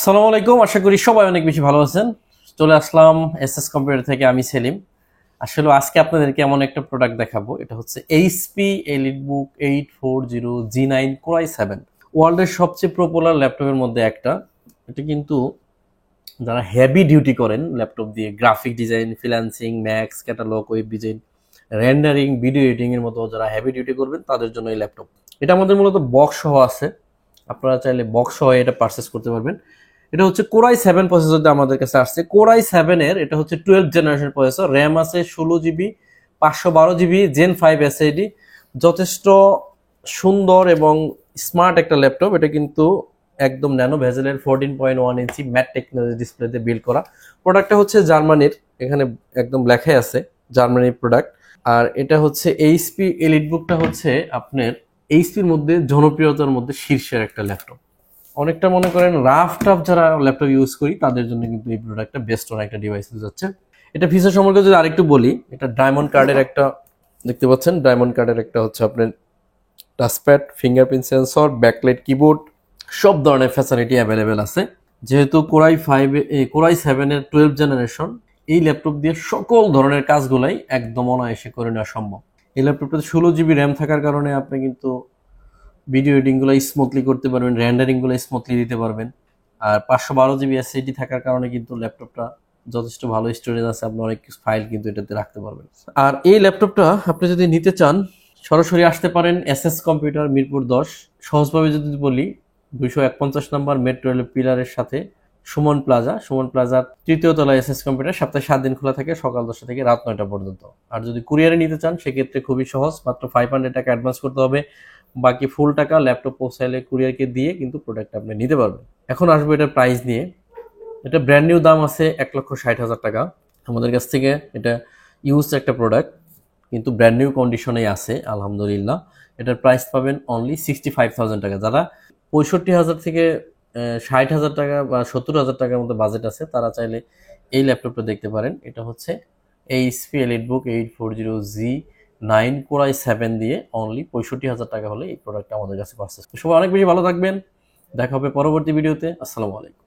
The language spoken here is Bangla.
আসসালামু আলাইকুম, আশা করি সবাই অনেক বেশি ভালো আছেন। চলে আসলাম এসএস কম্পিউটার থেকে, আমি সেলিম। আসলে আজকে আপনাদেরকে এমন একটা প্রোডাক্ট দেখাবো, এটা হচ্ছে HP EliteBook 840 G9 Core i7, ওয়ার্ল্ডের সবচেয়ে পপুলার ল্যাপটপের মধ্যে একটা। এটা কিন্তু যারা হেভি ডিউটি করেন ল্যাপটপ দিয়ে, graphic design, freelancing, max, catalogue, web design, rendering, video editing এর মতো যারা হেভি ডিউটি করবেন তাদের জন্য এই ল্যাপটপ। এটা আমাদের মূলত বক্স সহ আছে, আপনারা চাইলে বক্স সহ এটা পারচেস করতে পারবেন। এটা হচ্ছে কোরাই 7 প্রসেসর দিয়ে আমাদের কাছে আসছে। কোরাই 7 এর এটা হচ্ছে 12th জেনারেশন প্রসেসর, র্যাম আছে 16 জিবি, 512 জিবি, জেন 5 এসএডি। যথেষ্ট সুন্দর এবং স্মার্ট একটা ল্যাপটপ। এটা কিন্তু একদম ন্যানো ভেজেলের 14.1 ইঞ্চি ম্যাট টেকনোলজি ডিসপ্লেতে বিল্ড করা। প্রোডাক্টটা হচ্ছে জার্মানির, এখানে একদম লেখাই আছে জার্মানির প্রোডাক্ট। আর এটা হচ্ছে এইচপি এলিটবুকটা হচ্ছে আপনার এইচপির মধ্যে জনপ্রিয়তার মধ্যে শীর্ষের একটা ল্যাপটপ। অনেকটা মনে করেন রাফ টাফ যারা ল্যাপটপ ইউজ করি তাদের জন্য কিন্তু এই প্রোডাক্টটা বেস্ট অন একটা ডিভাইস যাচ্ছে। এটা ফিচার সম্পর্কে যদি আরেকটু বলি, এটা ডায়মন্ড কার্ডের একটা, দেখতে পাচ্ছেন ডায়মন্ড কার্ডের একটা হচ্ছে আপনার touchpad, fingerprint sensor, backlight keyboard, সব ধরনের ফ্যাসিলিটি অ্যাভেলেবেল আছে। যেহেতু কোরাই 7 এর 12th জেনারেশন, এই ল্যাপটপ দিয়ে সকল ধরনের কাজগুলাই একদম অনায়াসে করে নেওয়া সম্ভব। এই ল্যাপটপটাতে 16 জিবি র্যাম থাকার কারণে আপনি কিন্তু ভিডিও এডিটিংগুলো স্মুথলি করতে পারবেন, রেন্ডারিংগুলো স্মুথলি দিতে পারবেন। আর 512 জিবি এসএসডি থাকার কারণে কিন্তু ল্যাপটপটা যথেষ্ট ভালো স্টোরেজ আছে, আপনি অনেক কিছু ফাইল কিন্তু এটাতে রাখতে পারবেন। আর এই ল্যাপটপটা আপনি যদি নিতে চান সরাসরি আসতে পারেন এসএস কম্পিউটার, মিরপুর 10। সহজভাবে যদি বলি, 251 নম্বর মেট্রো রেল পিলারের সাথে সুমন প্লাজার 3য় তলায় এসএস কম্পিউটার। সপ্তাহে 7 দিন খোলা থাকে, সকাল 10টা থেকে রাত 9টা পর্যন্ত। আর যদি কুরিয়ারে নিতে চান সেক্ষেত্রে খুবই সহজ, মাত্র 500 টাকা অ্যাডভান্স করতে হবে, বাকি ফুল টাকা ল্যাপটপ পৌঁছাইলে কুরিয়ারকে দিয়ে কিন্তু প্রোডাক্ট আপনি নিতে পারবেন। এখন আসবো এটার প্রাইস নিয়ে। এটা ব্র্যান্ড নিউ দাম আছে 1,60,000 টাকা আমাদের কাছ থেকে। এটা ইউজ একটা প্রোডাক্ট, কিন্তু ব্র্যান্ড নিউ কন্ডিশনেই আছে আলহামদুলিল্লাহ। এটার প্রাইস পাবেন অনলি 65,000 টাকা। যারা 65,000 থেকে 60,000 টাকা বা 70,000 টাকার মতো বাজেট আছে তারা চাইলে এই ল্যাপটপটা দেখতে পারেন। এটা হচ্ছে HP EliteBook 840 G9 Core i7 দিয়ে অনলি 65,000 টাকা হলে এই প্রোডাক্টটা আমাদের কাছে পারচেস। সবাই অনেক বেশি ভালো থাকবেন, দেখা হবে পরবর্তী ভিডিওতে। আসসালামু আলাইকুম।